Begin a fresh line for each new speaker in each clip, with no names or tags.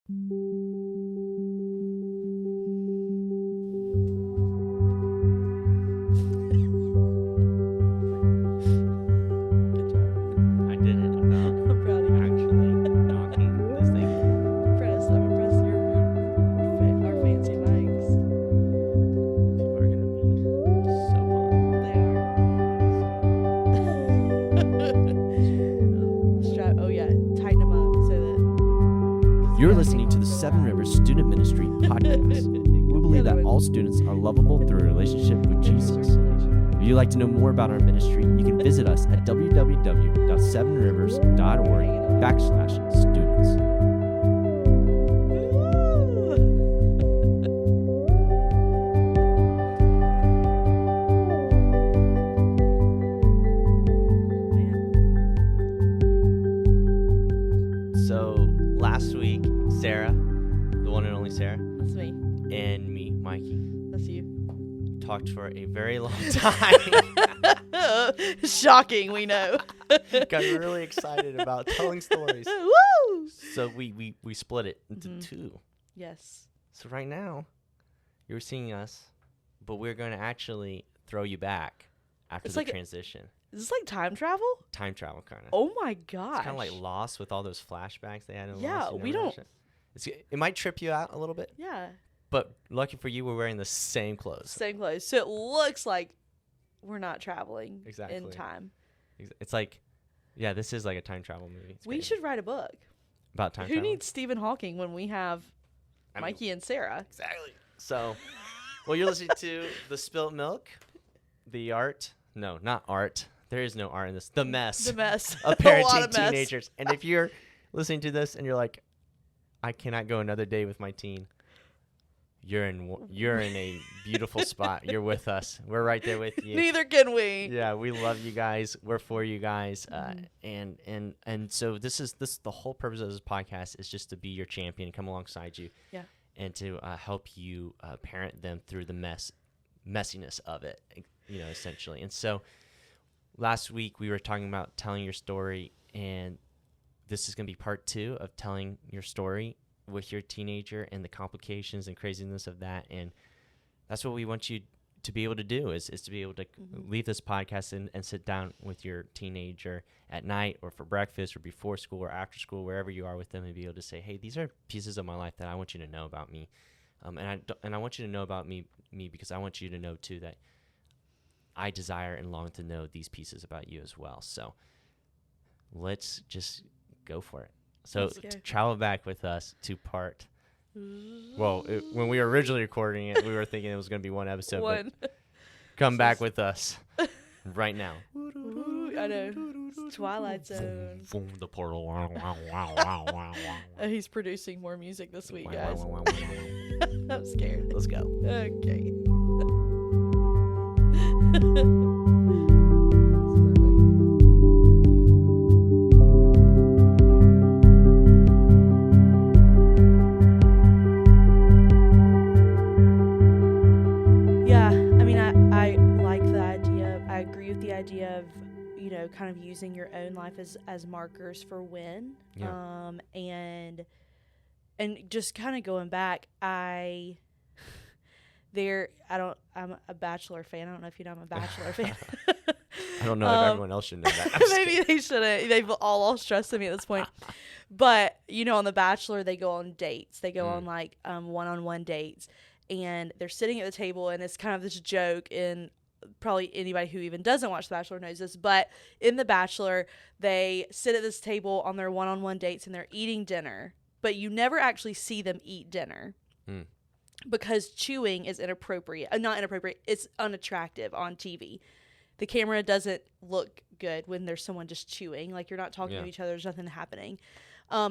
I did it without
I'm proud of you.
actually knocking this thing.
I'm impressed our fancy mics.
People are gonna be so pumped.
They are. Oh yeah, tighten them up so that.
You're listening to the Seven Rivers Student Ministry podcast. We believe that all students are lovable through a relationship with Jesus. If you'd like to know more about our ministry, you can visit us at www.sevenrivers.org/students.
So last week, Sarah, the one and only Sarah,
That's me.
and me, Mikey,
That's you.
talked for a very long time.
Shocking, we know.
Got really excited about telling stories.
Woo!
So we split it into two.
Yes.
So right now, you're seeing us, but we're going to actually throw you back after
It's
the
like
transition.
Is this like time travel?
Time travel, kind of.
Oh my gosh.
It's kind of like Lost with all those flashbacks they had in
Yeah,
Lost. You
we
never
don't-
watched it? It might trip you out a little bit,
Yeah.
but lucky for you, we're wearing the same clothes.
Same clothes. So it looks like we're not traveling in
Exactly.
time.
It's like, yeah, this is like a time travel movie. It's
We
great.
should write a book.
About time
Who
travel.
needs Stephen Hawking when we have
I mean,
Mikey and Sarah?
exactly. So, well, you're listening to The Spilt Milk, the art. No, not art. There is no art in this. The mess.
The mess.
Of
A lot
parenting
of mess.
teenagers. And if you're listening to this and you're like, I cannot go another day with my teen, you're in a beautiful spot. You're with us. We're right there with you.
Neither can we.
Yeah, we love you guys. We're for you guys. And so this the whole purpose of this podcast is just to be your champion, come alongside you.
Yeah.
And to help you parent them through the messiness of it, essentially. And so last week we were talking about telling your story, and this is going to be part 2 of telling your story with your teenager and the complications and craziness of that. And that's what we want you to be able to do is to be able to leave this podcast and sit down with your teenager at night or for breakfast or before school or after school, wherever you are with them, and be able to say, hey, these are pieces of my life that I want you to know about me. And I want you to know about me because I want you to know too that I desire and long to know these pieces about you as well. So let's just go for it. So
Let's go.
travel back with us to part. Well, when we were originally recording it, we were thinking it was going to be one episode.
One.
But come back with us right now.
Ooh, I know. Twilight Zone.
Boom, the portal.
He's producing more music this week, guys. I'm scared.
Let's go.
Okay. Yeah, I mean, I like the idea. I agree with the idea of, kind of using your own life as markers for when.
Yeah.
And just kind of going back, I'm a Bachelor fan. I don't know if you know I'm a Bachelor fan.
I don't know if everyone else should know that. I'm just
Maybe
kidding.
they shouldn't. They've all lost trust in me at this point. But, on The Bachelor, they go on dates. They go on like one-on-one dates. And they're sitting at the table, and it's kind of this joke, and probably anybody who even doesn't watch The Bachelor knows this, but in The Bachelor, they sit at this table on their one-on-one dates, and they're eating dinner, but you never actually see them eat dinner because chewing is inappropriate. Not inappropriate, it's unattractive on TV. The camera doesn't look good when there's someone just chewing. Like, you're not talking to each other, there's nothing happening.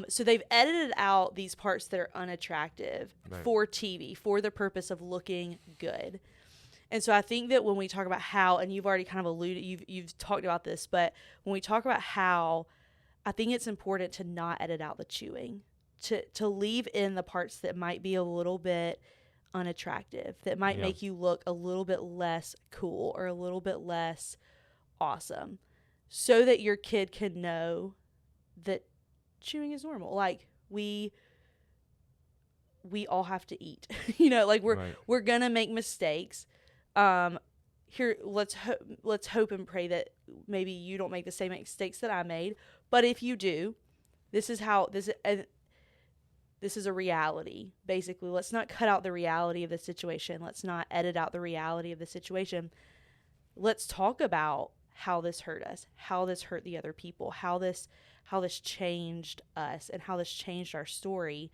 So they've edited out these parts that are unattractive for TV, for the purpose of looking good. And so I think that when we talk about how, and you've already kind of alluded, you've talked about this, but when we talk about how, I think it's important to not edit out the chewing, to leave in the parts that might be a little bit unattractive, that might make you look a little bit less cool or a little bit less awesome, so that your kid can know that chewing is normal. Like, we we all have to eat. You know, like
Right.
we're gonna make mistakes. Here, let's hope and pray that maybe you don't make the same mistakes that I made. But if you do, this is a reality. Basically, let's not cut out the reality of the situation. Let's not edit out the reality of the situation. Let's talk about how this hurt us, how this hurt the other people, how this changed us, and how this changed our story,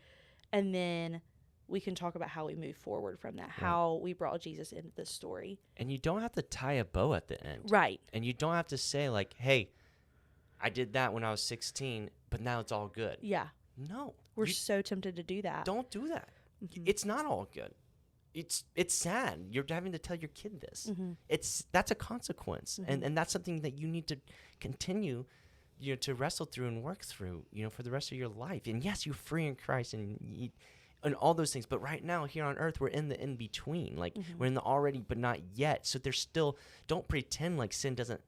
and then we can talk about how we move forward from that, how we brought Jesus into this story.
And you don't have to tie a bow at the end.
Right.
And you don't have to say like, hey, I did that when I was 16, but now it's all good.
Yeah.
No.
We're so tempted to do that.
Don't do that.
Mhm.
It's not all good. It's sad. You're having to tell your kid this.
Mhm.
That's a consequence.
Mhm.
And that's something that you need to continue to wrestle through and work through, for the rest of your life. And yes, you're free in Christ and all those things. But right now here on earth, we're in the in-between. Like we're in the already but not yet. So there's still, don't pretend like sin doesn't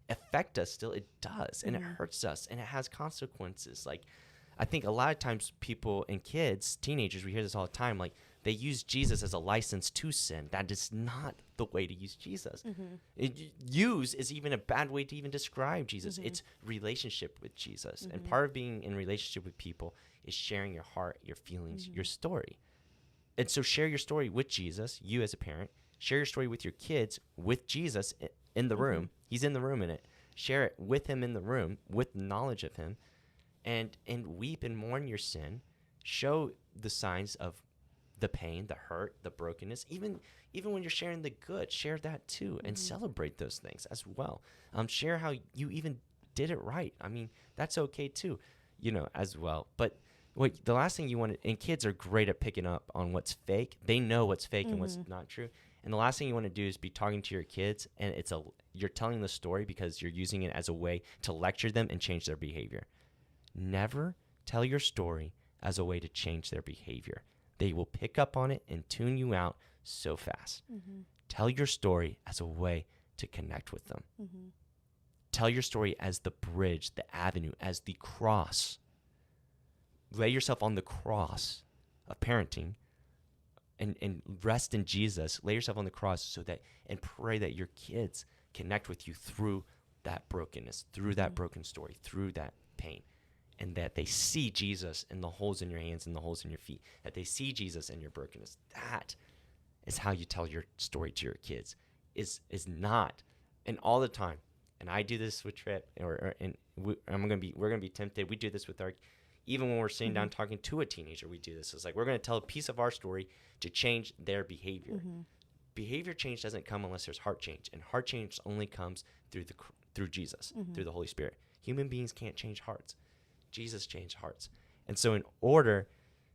affect us still. It does. And it hurts us. And it has consequences. Like I think a lot of times people and kids, teenagers, we hear this all the time, like they use Jesus as a license to sin. That is not the way to use Jesus. Use is even a bad way to even describe Jesus. It's relationship with Jesus. And part of being in relationship with people is sharing your heart, your feelings, your story. And so share your story with Jesus, you as a parent. Share your story with your kids, with Jesus in the room. He's in the room in it. Share it with him in the room, with knowledge of him. And weep and mourn your sin. Show the signs of the pain, the hurt, the brokenness. Even when you're sharing the good, share that too, and celebrate those things as well. Share how you even did it right. I mean, that's okay too, as well. But the last thing you want to, and kids are great at picking up on what's fake. They know what's fake and what's not true. And the last thing you want to do is be talking to your kids, and you're telling the story because you're using it as a way to lecture them and change their behavior. Never tell your story as a way to change their behavior. They will pick up on it and tune you out so fast. Tell your story as a way to connect with them. Tell your story as the bridge, the avenue, as the cross. Lay yourself on the cross of parenting and rest in Jesus. Lay yourself on the cross and pray that your kids connect with you through that brokenness, through that broken story, through that pain. And that they see Jesus in the holes in your hands and the holes in your feet. That they see Jesus in your brokenness. That is how you tell your story to your kids. Is not, and all the time. And I do this with Trip, we're gonna be tempted. We do this with even when we're sitting down talking to a teenager. We do this. It's like we're gonna tell a piece of our story to change their behavior. Behavior change doesn't come unless there's heart change, and heart change only comes through Jesus, through the Holy Spirit. Human beings can't change hearts. Jesus changed hearts. And so in order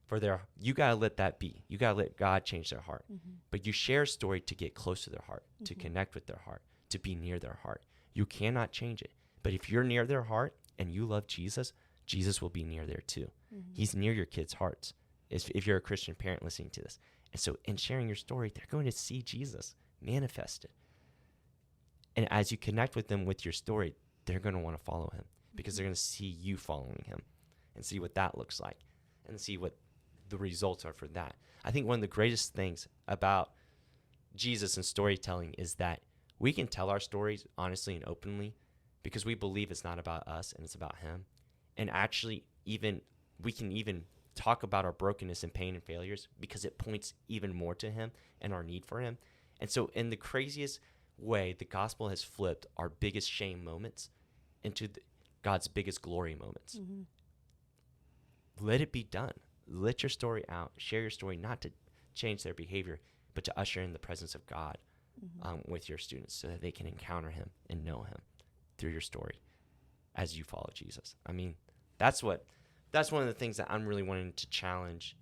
for you got to let that be. You got to let God change their heart. But you share a story to get close to their heart, to connect with their heart, to be near their heart. You cannot change it. But if you're near their heart and you love Jesus, Jesus will be near there too. He's near your kids' hearts if you're a Christian parent listening to this. And so in sharing your story, they're going to see Jesus manifested. And as you connect with them with your story, they're going to want to follow him. Because they're going to see you following him and see what that looks like and see what the results are for that. I think one of the greatest things about Jesus and storytelling is that we can tell our stories honestly and openly because we believe it's not about us and it's about him. And actually, we can even talk about our brokenness and pain and failures because it points even more to him and our need for him. And so in the craziest way, the gospel has flipped our biggest shame moments into God's biggest glory moments. Let it be done. Let your story out. Share your story, not to change their behavior, but to usher in the presence of God with your students so that they can encounter him and know him through your story as you follow Jesus. I mean, that's one of the things that I'm really wanting to challenge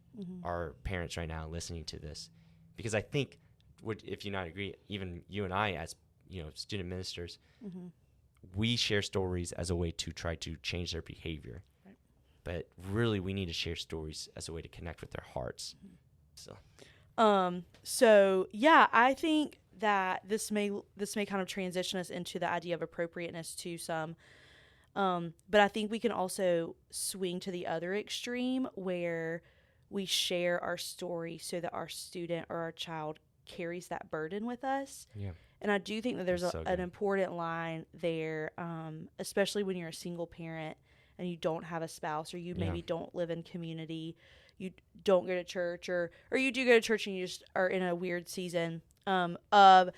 our parents right now listening to this, because I think, if you not agree, even you and I as student ministers, we share stories as a way to try to change their behavior. Right. But really, we need to share stories as a way to connect with their hearts.
So yeah, I think that this may kind of transition us into the idea of appropriateness to some. But I think we can also swing to the other extreme where we share our story so that our student or our child carries that burden with us.
Yeah.
And I do think that there's
That's so
an
good.
important line there, especially when you're a single parent and you don't have a spouse, or you
Yeah.
maybe don't live in community, you don't go to church, or you do go to church and you just are in a weird season of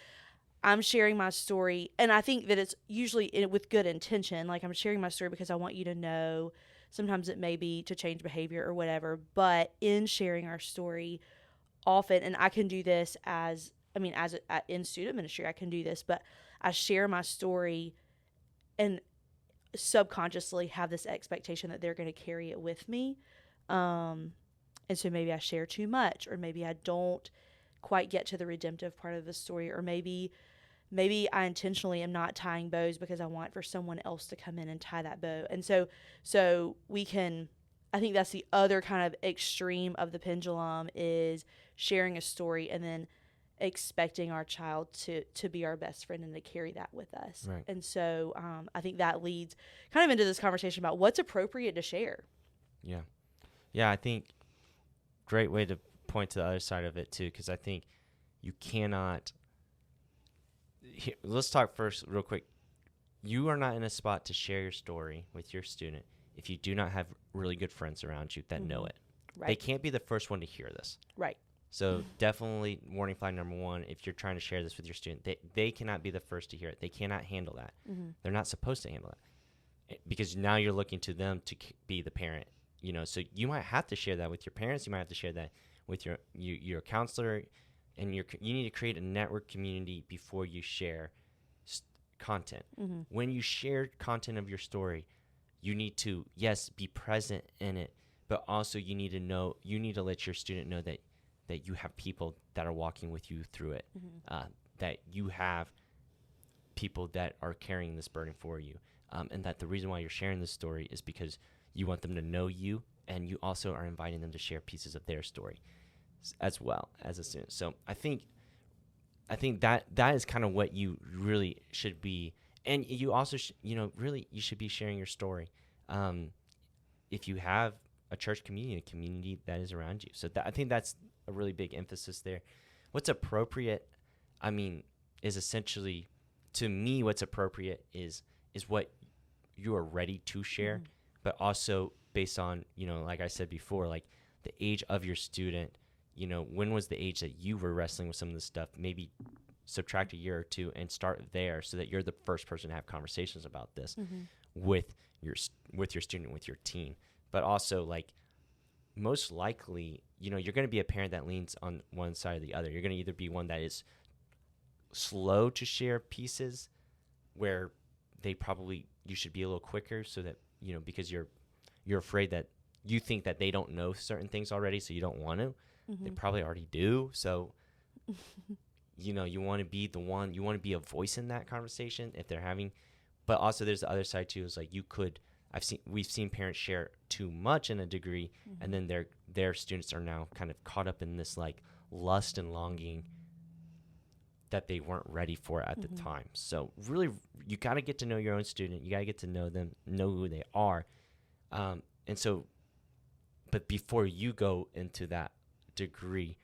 I'm sharing my story. And I think that it's usually with good intention. Like, I'm sharing my story because I want you to know. Sometimes it may be to change behavior or whatever, but in sharing our story, often, and I can do this in student ministry, I can do this, but I share my story and subconsciously have this expectation that they're going to carry it with me. And so maybe I share too much, or maybe I don't quite get to the redemptive part of the story, or maybe I intentionally am not tying bows because I want for someone else to come in and tie that bow. And so we can, I think that's the other kind of extreme of the pendulum, is sharing a story and then expecting our child to be our best friend and to carry that with us.
Right.
And so I think that leads kind of into this conversation about what's appropriate to share.
Yeah. Yeah, I think great way to point to the other side of it too, because I think you cannot. Let's talk first real quick. You are not in a spot to share your story with your student if you do not have really good friends around you that know it.
Right.
They can't be the first one to hear this.
Right.
So definitely warning flag number one, if you're trying to share this with your student, they cannot be the first to hear it. They cannot handle that. They're not supposed to handle that, because now you're looking to them to be the parent. So you might have to share that with your parents. You might have to share that with your counselor, and you need to create a network community before you share content. When you share content of your story, you need to, yes, be present in it, but also you need to let your student know that you have people that are walking with you through it, that you have people that are carrying this burden for you, and that the reason why you're sharing this story is because you want them to know you, and you also are inviting them to share pieces of their story as well as a student. So I think that is kind of what you really should be, and you also really you should be sharing your story. If you have a church community, a community that is around you. So I think that's a really big emphasis there. What's appropriate, is essentially, to me, what's appropriate is what you are ready to share, but also based on, like I said before, like the age of your student. When was the age that you were wrestling with some of this stuff? Maybe subtract a year or two and start there, so that you're the first person to have conversations about this with your student, with your teen. But also, like, most likely, you're going to be a parent that leans on one side or the other. You're going to either be one that is slow to share pieces, where you should be a little quicker, so that, because you're afraid that you think that they don't know certain things already, so you don't want to. They probably already do. So, you want to be the one, you want to be a voice in that conversation if they're having, but also there's the other side too, is like we've seen parents share too much in a degree, and then their students are now kind of caught up in this like lust and longing that they weren't ready for at the time. So really, you got to get to know your own student. You got to get to know them, know who they are. And so, but before you go into that degree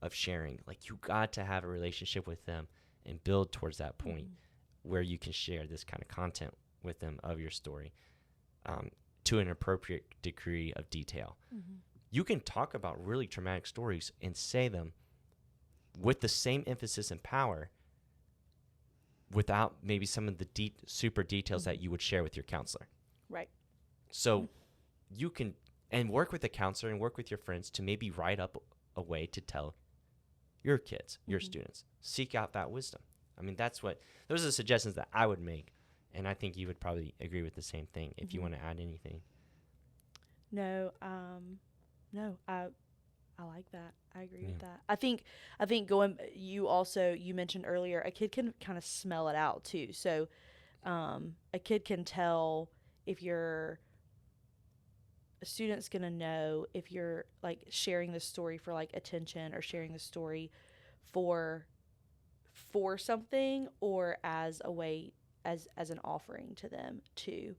of sharing, like, you got to have a relationship with them and build towards that point where you can share this kind of content with them of your story, to an appropriate degree of detail. You can talk about really traumatic stories and say them with the same emphasis and power, without maybe some of the super details that you would share with your counselor.
Right.
So you can, and work with the counselor and work with your friends to maybe write up a way to tell your kids, your students. Seek out that wisdom. Those are the suggestions that I would make. And I think you would probably agree with the same thing if you want to add anything.
No, I like that. I agree with that. I think you mentioned earlier, a kid can kind of smell it out too. So, a kid can tell if a student's going to know if you're like sharing the story for like attention, or sharing the story for something, or as a way, as an offering to them too.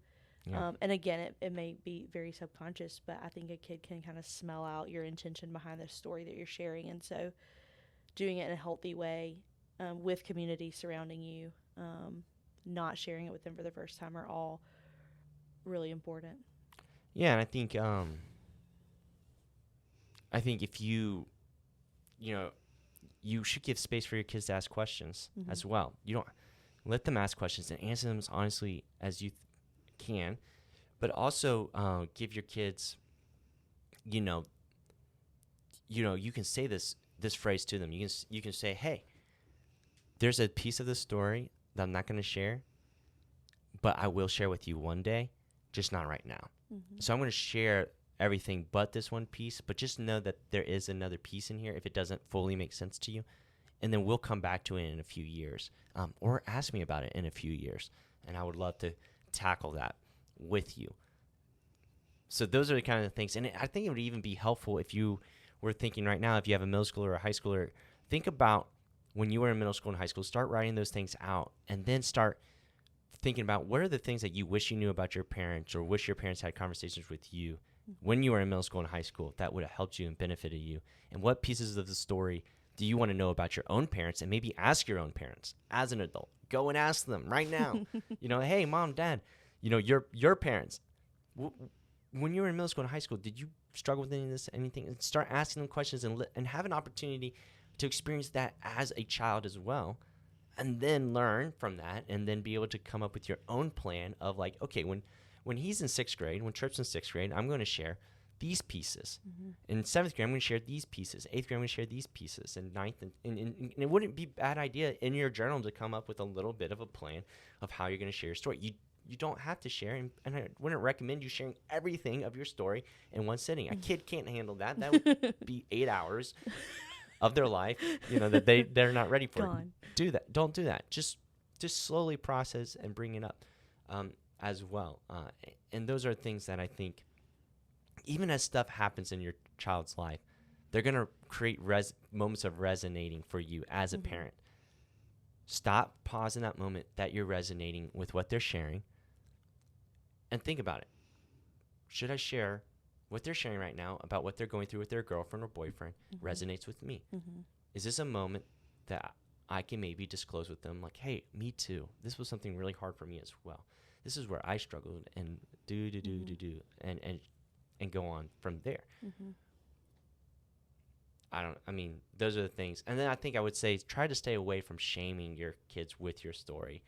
Yeah.
And again, it may be very subconscious, but I think a kid can kind of smell out your intention behind the story that you're sharing. And so doing it in a healthy way, with community surrounding you, not sharing it with them for the first time are all really important.
Yeah, and I think if you should give space for your kids to ask questions as well. You don't let them ask questions and answer them as honestly as you can, but also give your kids, you can say this phrase to them. You can say, hey, there's a piece of the story that I'm not going to share, but I will share with you one day, just not right now. So I'm going to share everything but this one piece, but just know that there is another piece in here if it doesn't fully make sense to you. And then we'll come back to it in a few years, or ask me about it in a few years. And I would love to tackle that with you. So those are the kind of things. And I think it would even be helpful if you were thinking right now, if you have a middle schooler or a high schooler, think about when you were in middle school and high school, start writing those things out, and then start thinking about what are the things that you wish you knew about your parents or wish your parents had conversations with you when you were in middle school and high school that would have helped you and benefited you. And what pieces of the story do you want to know about your own parents? And maybe ask your own parents as an adult. Go and ask them right now. Hey, mom, dad, your parents, when you were in middle school and high school, did you struggle with anything? And start asking them questions and have an opportunity to experience that as a child as well. And then learn from that, and then be able to come up with your own plan of like, okay, when he's in 6th grade, when Tripp's in 6th grade, I'm going to share these pieces. In 7th grade, I'm going to share these pieces. 8th grade, I'm going to share these pieces. And 9th, and it wouldn't be a bad idea in your journal to come up with a little bit of a plan of how you're going to share your story. You don't have to share, and I wouldn't recommend you sharing everything of your story in one sitting. A kid can't handle that. That would be 8 hours of their life, that they're not ready for.
Gone.
Do that. Don't do that. Just slowly process and bring it up as well. And those are things that I think, even as stuff happens in your child's life, they're going to create moments of resonating for you as a parent. Stop, pause in that moment that you're resonating with what they're sharing, and think about it. Should I share what they're sharing right now about what they're going through with their girlfriend or boyfriend resonates with me? Is this a moment that I can maybe disclose with them, like, hey, me too. This was something really hard for me as well. This is where I struggled, and and go on from there. Those are the things. And then I think I would say, try to stay away from shaming your kids with your story.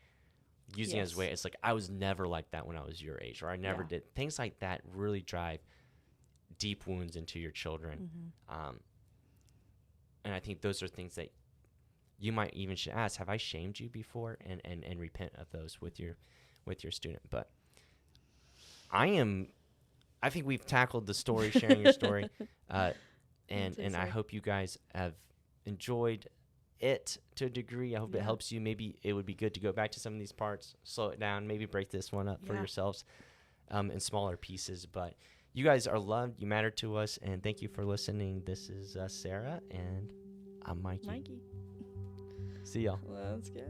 Using it as a way, it's like, I was never like that when I was your age, or I never did. Things like that really drive deep wounds into your children. And I think those are things that you might even should ask, have I shamed you before? And repent of those with your student. But I think we've tackled the story, sharing your story. And I hope you guys have enjoyed it to a degree. I hope it helps you. Maybe it would be good to go back to some of these parts, slow it down, maybe break this one up for yourselves in smaller pieces. But you guys are loved. You matter to us. And thank you for listening. This is Sarah, and I'm Mikey. See y'all.
Let's go.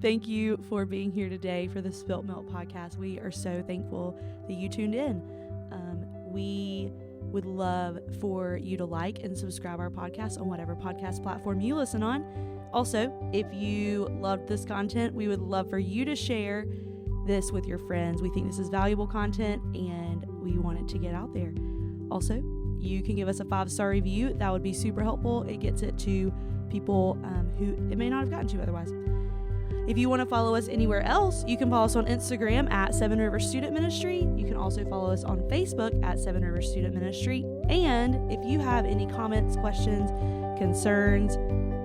Thank you for being here today for the Spilt Milk podcast. We are so thankful that you tuned in. We would love for you to like and subscribe our podcast on whatever podcast platform you listen on. Also, if you loved this content, we would love for you to share this with your friends. We think this is valuable content, and we want it to get out there. Also, you can give us a 5-star review. That would be super helpful. It gets it to people who it may not have gotten to otherwise. If you want to follow us anywhere else, you can follow us on Instagram at 7 Rivers Student Ministry. You can also follow us on Facebook at 7 Rivers Student Ministry. And if you have any comments, questions, concerns,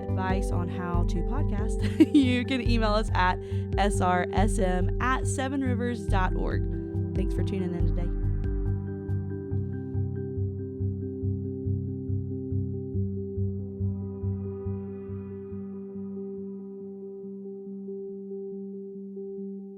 advice on how to podcast, you can email us at srsm@7rivers.org. Thanks for tuning in today.